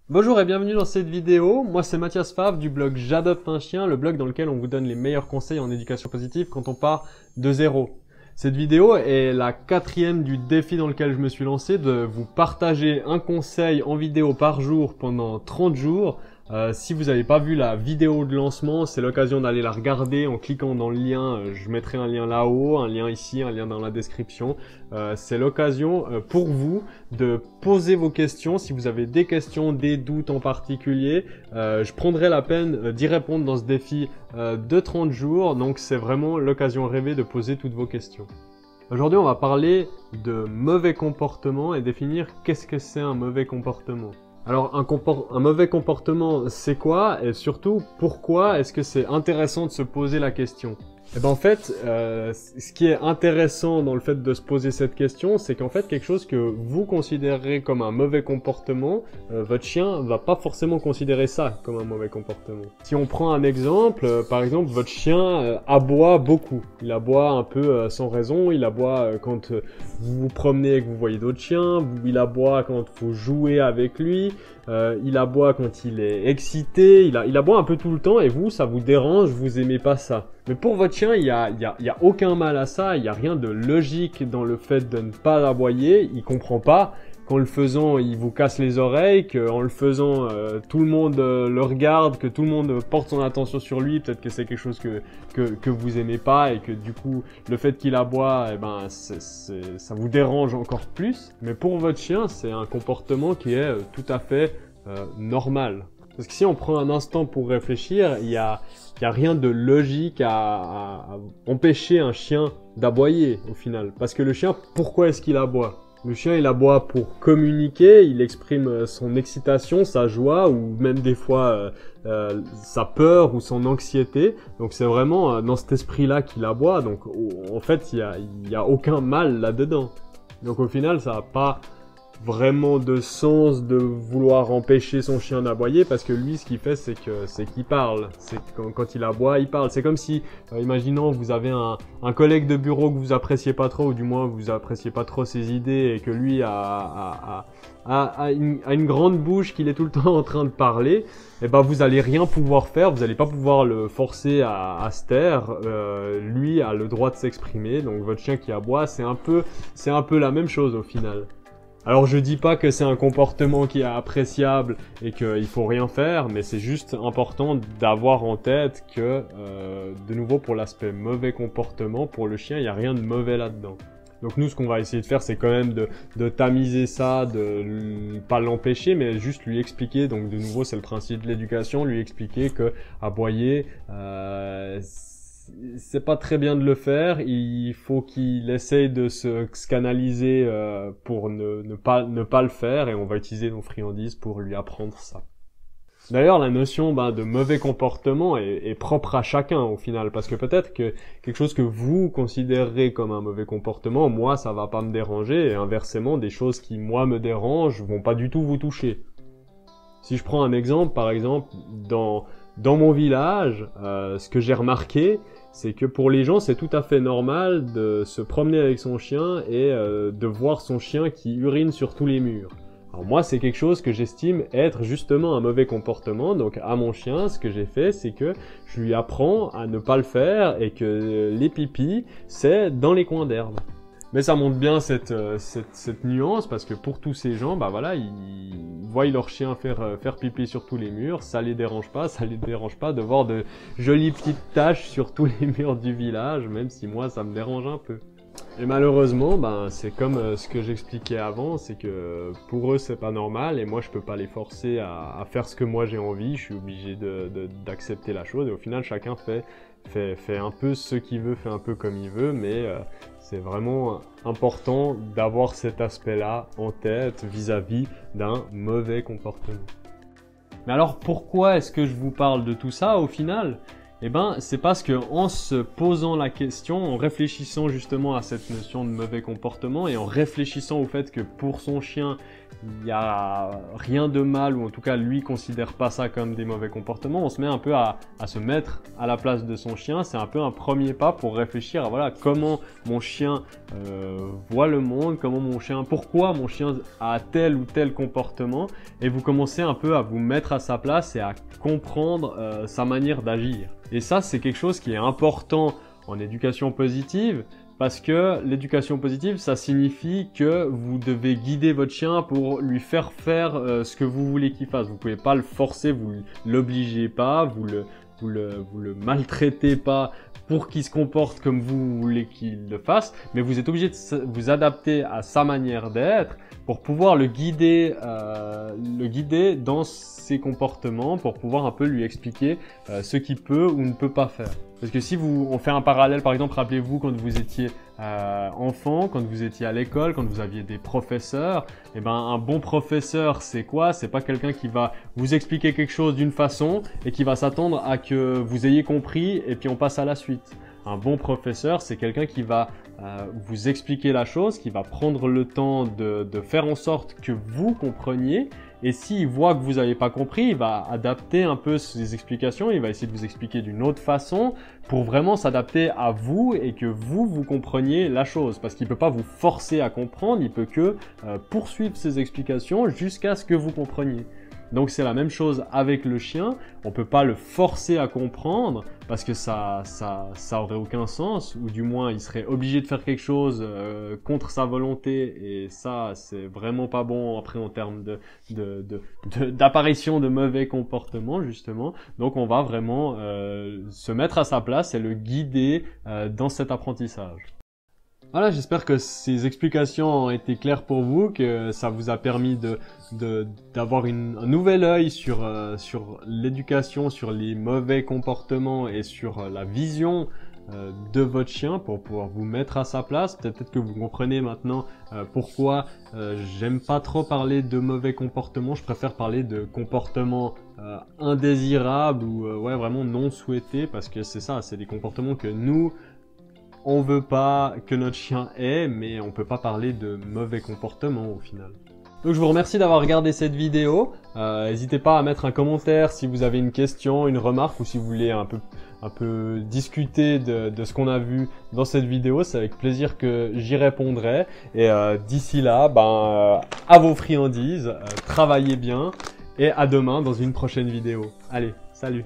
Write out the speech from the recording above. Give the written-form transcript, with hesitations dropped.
Bonjour et bienvenue dans cette vidéo. Moi c'est Mathias Favre du blog J'adopte un chien, le blog dans lequel on vous donne les meilleurs conseils en éducation positive quand on part de zéro. Cette vidéo est la quatrième du défi dans lequel je me suis lancé de vous partager un conseil en vidéo par jour pendant 30 jours. Si vous n'avez pas vu la vidéo de lancement, c'est l'occasion d'aller la regarder en cliquant dans le lien. Je mettrai un lien là-haut, un lien ici, un lien dans la description. C'est l'occasion pour vous de poser vos questions. Si vous avez des questions, des doutes en particulier, je prendrai la peine d'y répondre dans ce défi de 30 jours. Donc c'est vraiment l'occasion rêvée de poser toutes vos questions. Aujourd'hui, on va parler de mauvais comportement et définir qu'est-ce que c'est un mauvais comportement. Alors, un mauvais comportement, c'est quoi? Et surtout, pourquoi est-ce que c'est intéressant de se poser la question? Eh ben en fait, ce qui est intéressant dans le fait de se poser cette question, c'est qu'en fait, quelque chose que vous considérez comme un mauvais comportement, votre chien va pas forcément considérer ça comme un mauvais comportement. Si on prend un exemple, par exemple, votre chien aboie beaucoup. Il aboie un peu sans raison, il aboie quand vous vous promenez et que vous voyez d'autres chiens, il aboie quand vous jouez avec lui, il aboie quand il est excité, il aboie un peu tout le temps et vous, ça vous dérange, vous aimez pas ça. Mais pour votre chien, il y a aucun mal à ça, il y a rien de logique dans le fait de ne pas aboyer, il comprend pas qu'en le faisant, il vous casse les oreilles, qu'en le faisant, tout le monde le regarde, que tout le monde porte son attention sur lui, peut-être que c'est quelque chose que vous aimez pas et que du coup, le fait qu'il aboie, eh ben, ça vous dérange encore plus. Mais pour votre chien, c'est un comportement qui est tout à fait normal. Parce que si on prend un instant pour réfléchir, il y a rien de logique à empêcher un chien d'aboyer au final. Parce que le chien, pourquoi est-ce qu'il aboie? Le chien, il aboie pour communiquer, il exprime son excitation, sa joie ou même des fois sa peur ou son anxiété. Donc c'est vraiment dans cet esprit-là qu'il aboie. Donc en fait, il y a aucun mal là-dedans. Donc au final, ça n'a pas vraiment de sens de vouloir empêcher son chien d'aboyer parce que lui, ce qu'il fait, c'est qu'il parle. C'est quand il aboie, il parle. C'est comme si, imaginons, vous avez un collègue de bureau que vous appréciez pas trop, ou du moins vous appréciez pas trop ses idées, et que lui a une grande bouche, qu'il est tout le temps en train de parler. Et ben vous allez rien pouvoir faire, vous allez pas pouvoir le forcer à se taire. Lui a le droit de s'exprimer, donc votre chien qui aboie, c'est un peu la même chose au final. Alors je dis pas que c'est un comportement qui est appréciable et qu'il faut rien faire, mais c'est juste important d'avoir en tête que, de nouveau pour l'aspect mauvais comportement, pour le chien, il n'y a rien de mauvais là-dedans. Donc nous, ce qu'on va essayer de faire, c'est quand même de tamiser ça, de pas l'empêcher, mais juste lui expliquer. Donc de nouveau, c'est le principe de l'éducation, lui expliquer que aboyer, c'est pas très bien de le faire, il faut qu'il essaye de se canaliser pour ne pas le faire, et on va utiliser nos friandises pour lui apprendre ça. D'ailleurs, la notion de mauvais comportement est propre à chacun au final, parce que peut-être que quelque chose que vous considérez comme un mauvais comportement, moi ça va pas me déranger, et inversement, des choses qui moi me dérangent vont pas du tout vous toucher. Si je prends un exemple, par exemple, dans mon village, ce que j'ai remarqué, c'est que pour les gens, c'est tout à fait normal de se promener avec son chien et de voir son chien qui urine sur tous les murs. Alors moi, c'est quelque chose que j'estime être justement un mauvais comportement. Donc à mon chien, ce que j'ai fait, c'est que je lui apprends à ne pas le faire et que les pipis, c'est dans les coins d'herbe. Mais ça montre bien cette nuance, parce que pour tous ces gens, bah voilà, ils voient leur chien faire pipi sur tous les murs, ça les dérange pas de voir de jolies petites taches sur tous les murs du village, même si moi ça me dérange un peu. Et malheureusement, c'est comme ce que j'expliquais avant, c'est que pour eux c'est pas normal, et moi je peux pas les forcer à faire ce que moi j'ai envie, je suis obligé d'accepter la chose, et au final chacun fait un peu ce qu'il veut, fait un peu comme il veut, mais c'est vraiment important d'avoir cet aspect-là en tête vis-à-vis d'un mauvais comportement. Mais alors pourquoi est-ce que je vous parle de tout ça au final ? Eh ben, c'est parce que en se posant la question, en réfléchissant justement à cette notion de mauvais comportement et en réfléchissant au fait que pour son chien, il y a rien de mal, ou en tout cas lui considère pas ça comme des mauvais comportements, on se met un peu à se mettre à la place de son chien. C'est un peu un premier pas pour réfléchir à voilà, comment mon chien voit le monde, pourquoi mon chien a tel ou tel comportement, et vous commencez un peu à vous mettre à sa place et à comprendre sa manière d'agir. Et ça, c'est quelque chose qui est important en éducation positive, parce que l'éducation positive, ça signifie que vous devez guider votre chien pour lui faire faire ce que vous voulez qu'il fasse. Vous ne pouvez pas le forcer, vous l'obligez pas, vous le maltraitez pas pour qu'il se comporte comme vous voulez qu'il le fasse, mais vous êtes obligé de vous adapter à sa manière d'être pour pouvoir le guider dans ses comportements, pour pouvoir un peu lui expliquer ce qu'il peut ou ne peut pas faire. Parce que si on fait un parallèle, par exemple, rappelez-vous quand vous étiez enfant, quand vous étiez à l'école, quand vous aviez des professeurs, eh ben un bon professeur, c'est quoi? C'est pas quelqu'un qui va vous expliquer quelque chose d'une façon et qui va s'attendre à que vous ayez compris et puis on passe à la suite. Un bon professeur, c'est quelqu'un qui va vous expliquer la chose, qui va prendre le temps de faire en sorte que vous compreniez. Et s'il voit que vous n'avez pas compris, il va adapter un peu ses explications, il va essayer de vous expliquer d'une autre façon pour vraiment s'adapter à vous et que vous compreniez la chose. Parce qu'il ne peut pas vous forcer à comprendre, il peut que poursuivre ses explications jusqu'à ce que vous compreniez. Donc c'est la même chose avec le chien, on ne peut pas le forcer à comprendre parce que ça aurait aucun sens, ou du moins il serait obligé de faire quelque chose contre sa volonté, et ça c'est vraiment pas bon après en termes d'apparition de mauvais comportements justement. Donc on va vraiment se mettre à sa place et le guider dans cet apprentissage. Voilà, j'espère que ces explications ont été claires pour vous, que ça vous a permis d'avoir un nouvel œil sur l'éducation, sur les mauvais comportements et sur la vision de votre chien pour pouvoir vous mettre à sa place. Peut-être que vous comprenez maintenant pourquoi j'aime pas trop parler de mauvais comportements, je préfère parler de comportements indésirables ou ouais, vraiment non souhaités, parce que c'est ça, c'est des comportements que nous on veut pas que notre chien ait, mais on peut pas parler de mauvais comportement au final. Donc je vous remercie d'avoir regardé cette vidéo. N'hésitez pas à mettre un commentaire si vous avez une question, une remarque, ou si vous voulez un peu discuter de ce qu'on a vu dans cette vidéo. C'est avec plaisir que j'y répondrai. Et d'ici là, à vos friandises, travaillez bien, et à demain dans une prochaine vidéo. Allez, salut!